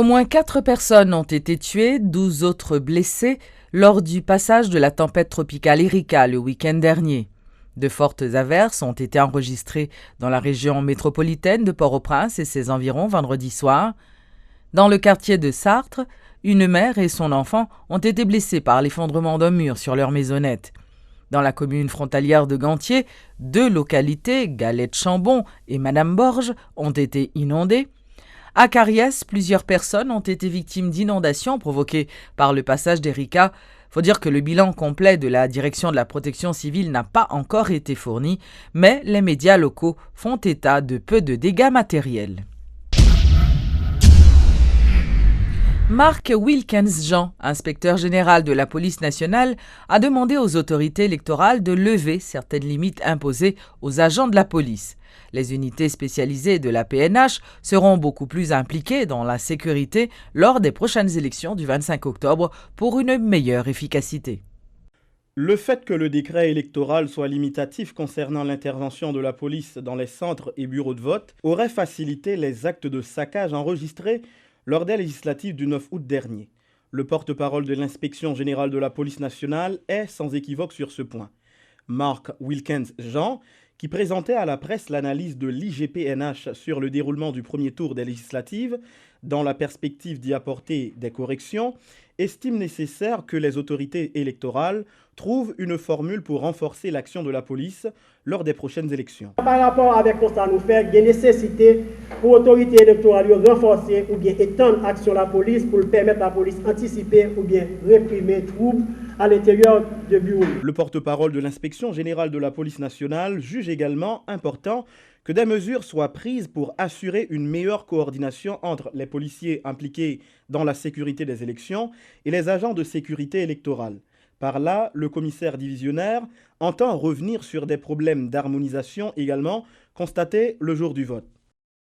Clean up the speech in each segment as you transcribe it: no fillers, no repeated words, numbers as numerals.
moins 4 personnes ont été tuées, 12 autres blessées lors du passage de la tempête tropicale Erika le week-end dernier. De fortes averses ont été enregistrées dans la région métropolitaine de Port-au-Prince et ses environs vendredi soir. Dans le quartier de Sartre, une mère et son enfant ont été blessés par l'effondrement d'un mur sur leur maisonnette. Dans la commune frontalière de Gantier, 2 localités, Galette-Chambon et Madame-Borge, ont été inondées. À Cariès, plusieurs personnes ont été victimes d'inondations provoquées par le passage d'Erika. Faut dire que le bilan complet de la direction de la protection civile n'a pas encore été fourni, mais les médias locaux font état de peu de dégâts matériels. Mark Wilkens-Jean, inspecteur général de la police nationale, a demandé aux autorités électorales de lever certaines limites imposées aux agents de la police. Les unités spécialisées de la PNH seront beaucoup plus impliquées dans la sécurité lors des prochaines élections du 25 octobre pour une meilleure efficacité. Le fait que le décret électoral soit limitatif concernant l'intervention de la police dans les centres et bureaux de vote aurait facilité les actes de saccage enregistrés lors des législatives du 9 août dernier. Le porte-parole de l'inspection générale de la police nationale est sans équivoque sur ce point. Mark Wilkens-Jean, qui présentait à la presse l'analyse de l'IGPNH sur le déroulement du premier tour des législatives, dans la perspective d'y apporter des corrections, estime nécessaire que les autorités électorales trouvent une formule pour renforcer l'action de la police lors des prochaines élections. Par rapport avec constat nous fait, il y a nécessité pour l'autorité électorale de renforcer ou bien étendre l'action de la police pour permettre à la police d'anticiper ou bien réprimer troubles à l'intérieur du bureau. Le porte-parole de l'inspection générale de la police nationale juge également important que des mesures soient prises pour assurer une meilleure coordination entre les policiers impliqués dans la sécurité des élections et les agents de sécurité électorale. Par là, le commissaire divisionnaire entend revenir sur des problèmes d'harmonisation également constatés le jour du vote.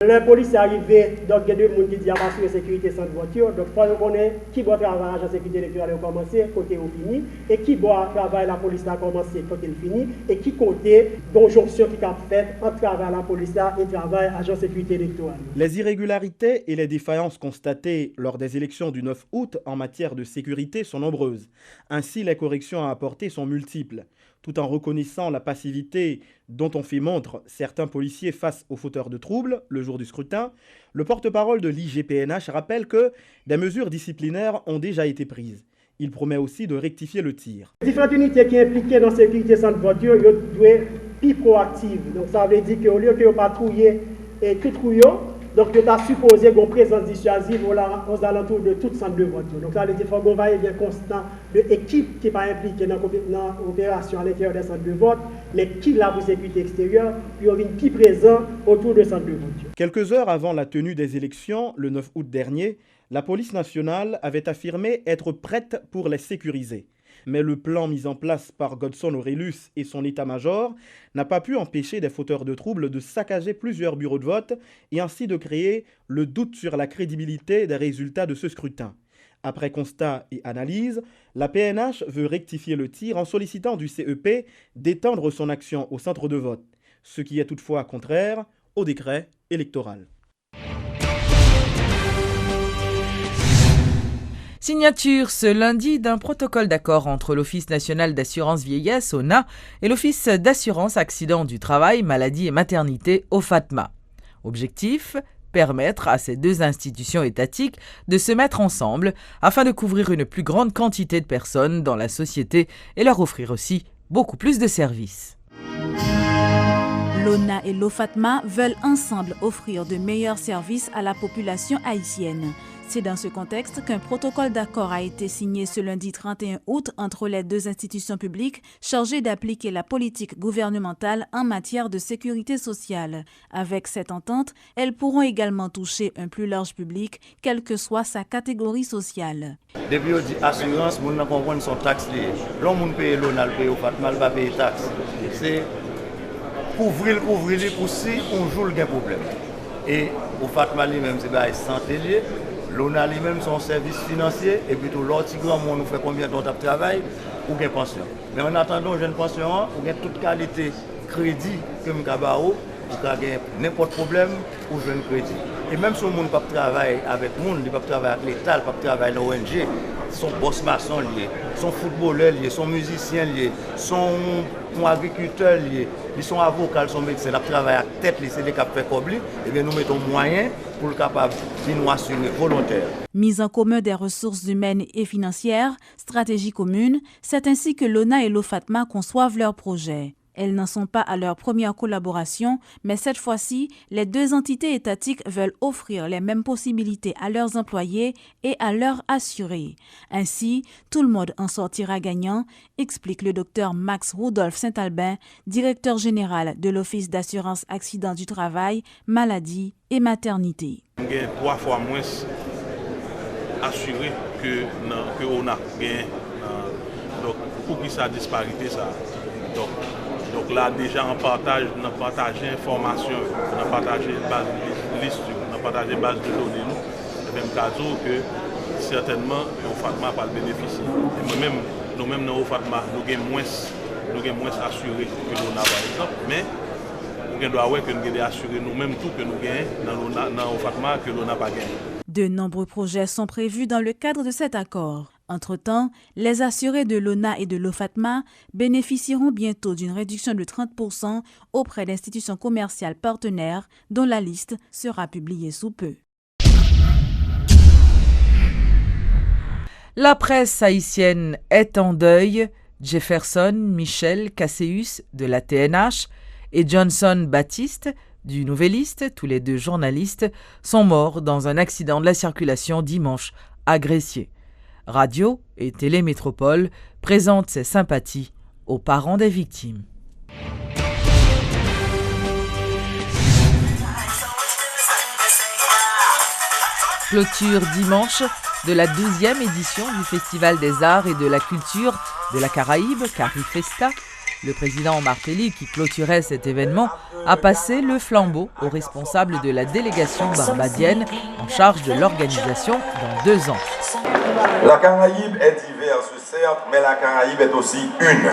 La police est arrivée, donc il y a 2 personnes qui disent assurer la sécurité sans voiture. Donc il faut connaître qui doit travailler à l'agence de sécurité électorale a commencé, côté au fini, et qui doit travailler à la police a commencé, côté le fini, et qui côté conjonction qui a fait entre travail à la police et travail à l'agence de sécurité électorale. Les irrégularités et les défaillances constatées lors des élections du 9 août en matière de sécurité sont nombreuses. Ainsi, les corrections à apporter sont multiples. Tout en reconnaissant la passivité dont ont fait montre certains policiers face aux fauteurs de troubles le jour du scrutin, le porte-parole de l'IGPNH rappelle que des mesures disciplinaires ont déjà été prises. Il promet aussi de rectifier le tir. Les différentes unités qui sont impliquées dans la sécurité sans voiture doivent être plus proactives. Donc ça veut dire qu'au lieu de patrouiller et tout trouillon, donc tu as supposé une présence dissuasive aux alentours de tout centre de vote. Donc ça veut dire qu'il faut un va-et-vient constant de l'équipe qui n'est pas impliquée dans l'opération à l'intérieur des centres de vote, mais qui l'a pour sécurité extérieure, puis on vient plus présent autour des centres de vote. Quelques heures avant la tenue des élections, le 9 août dernier, la police nationale avait affirmé être prête pour les sécuriser. Mais le plan mis en place par Godson Aurelius et son état-major n'a pas pu empêcher des fauteurs de troubles de saccager plusieurs bureaux de vote et ainsi de créer le doute sur la crédibilité des résultats de ce scrutin. Après constat et analyse, la PNH veut rectifier le tir en sollicitant du CEP d'étendre son action au centre de vote, ce qui est toutefois contraire au décret électoral. Signature ce lundi d'un protocole d'accord entre l'Office national d'assurance vieillesse, ONA, et l'Office d'assurance accident du travail, maladie et maternité, OFATMA. Objectif : permettre à ces 2 institutions étatiques de se mettre ensemble afin de couvrir une plus grande quantité de personnes dans la société et leur offrir aussi beaucoup plus de services. L'ONA et l'OFATMA veulent ensemble offrir de meilleurs services à la population haïtienne. C'est dans ce contexte qu'un protocole d'accord a été signé ce lundi 31 août entre les 2 institutions publiques chargées d'appliquer la politique gouvernementale en matière de sécurité sociale. Avec cette entente, elles pourront également toucher un plus large public, quelle que soit sa catégorie sociale. Depuis on dit assurance, on ne comprend pas son taxe. L'on paye l'ONA, le paye au FATMA, va payer taxe. C'est couvrir pour si on joue le problème. Et au FATMA lui-même, c'est la santé liée. L'ONA lui-même son service financier et puis tout l'autre grand monde nous fait combien de temps de travail ou gain pension. Mais en attendant jeune pension ou gain toute qualité crédit que m'kabao pour gagner n'importe problème ou jeune crédit. Et même si le monde ne peut pas travailler avec le monde, il ne peut pas travailler avec l'État, il ne peut pas travailler avec l'ONG, son boss maçon lié, son footballeur lié, son musicien lié, son agriculteur lié, ils sont avocats, ils sont médecins, ils travaillent à tête, c'est des cap fait comme et bien nous mettons moyens pour le capable de nous assurer volontaire. Mise en commun des ressources humaines et financières, stratégie commune, c'est ainsi que l'ONA et l'OFATMA conçoivent leurs projets. Elles n'en sont pas à leur première collaboration, mais cette fois-ci, les deux entités étatiques veulent offrir les mêmes possibilités à leurs employés et à leurs assurés. Ainsi, tout le monde en sortira gagnant, explique le docteur Max Rudolph Saint-Albin, directeur général de l'Office d'assurance accident du travail, maladie et maternité. Il y a 3 fois moins assuré que on a gagné. Donc, pour qui ça disparité ça. Donc là, déjà, on partage information, on partage base de liste, on partage base de données, nous, même cas que certainement, l'OFATMA pas le bénéficier. Et nous-mêmes, dans l'OFATMA, nous avons moins assuré que l'ONA, par exemple, mais nous devons assurer nous-mêmes tout que nous gagnons dans l'OFATMA que l'ONA pas gagné. De nombreux projets sont prévus dans le cadre de cet accord. Entre-temps, les assurés de l'ONA et de l'OFATMA bénéficieront bientôt d'une réduction de 30% auprès d'institutions commerciales partenaires dont la liste sera publiée sous peu. La presse haïtienne est en deuil. Jefferson Michel Casséus de la TNH et Johnson Baptiste du Nouvelliste, tous les deux journalistes, sont morts dans un accident de la circulation dimanche à Gressier. Radio et Télémétropole présentent ses sympathies aux parents des victimes. Clôture dimanche de la 12e édition du Festival des Arts et de la Culture de la Caraïbe, Carifesta. Le président Martelly, qui clôturait cet événement, a passé le flambeau aux responsables de la délégation barbadienne en charge de l'organisation dans 2 ans. La Caraïbe est diverse, certes, mais la Caraïbe est aussi une.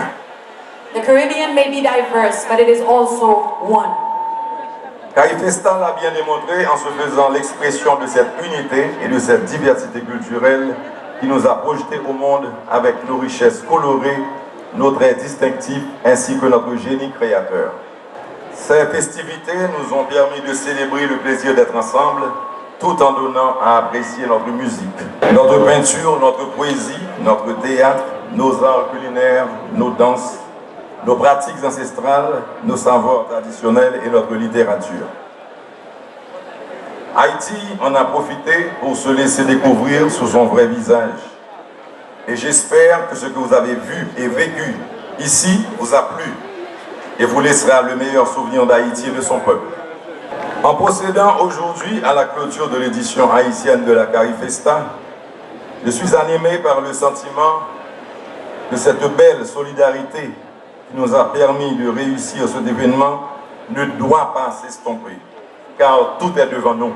The Caribbean may be diverse, but it is also one. Carifesta l'a bien démontré en se faisant l'expression de cette unité et de cette diversité culturelle qui nous a projetés au monde avec nos richesses colorées, nos traits distinctifs ainsi que notre génie créateur. Ces festivités nous ont permis de célébrer le plaisir d'être ensemble tout en donnant à apprécier notre musique, notre peinture, notre poésie, notre théâtre, nos arts culinaires, nos danses, nos pratiques ancestrales, nos savoirs traditionnels et notre littérature. Haïti en a profité pour se laisser découvrir sous son vrai visage. Et j'espère que ce que vous avez vu et vécu ici vous a plu et vous laissera le meilleur souvenir d'Haïti et de son peuple. En procédant aujourd'hui à la clôture de l'édition haïtienne de la Carifesta, je suis animé par le sentiment que cette belle solidarité qui nous a permis de réussir cet événement ne doit pas s'estomper, car tout est devant nous.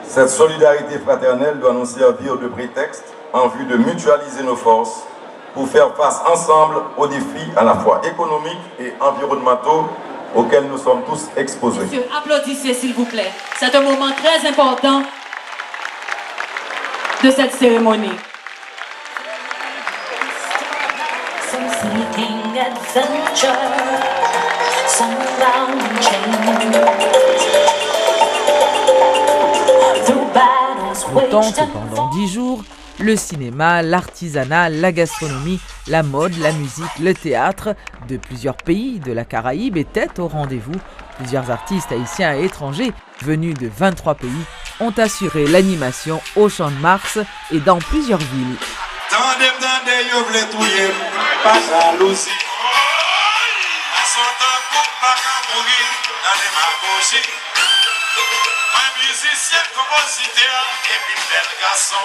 Cette solidarité fraternelle doit nous servir de prétexte en vue de mutualiser nos forces pour faire face ensemble aux défis à la fois économiques et environnementaux auxquels nous sommes tous exposés. Messieurs, applaudissez s'il vous plaît. C'est un moment très important de cette cérémonie. Some seeking adventure, some bound and chained. Through battles Pourtant, waged and pendant 10 jours, le cinéma, l'artisanat, la gastronomie, la mode, la musique, le théâtre de plusieurs pays de la Caraïbe étaient au rendez-vous. Plusieurs artistes haïtiens et étrangers venus de 23 pays ont assuré l'animation au Champ de Mars et dans plusieurs villes. Musicien, compositeur et puis bel garçon.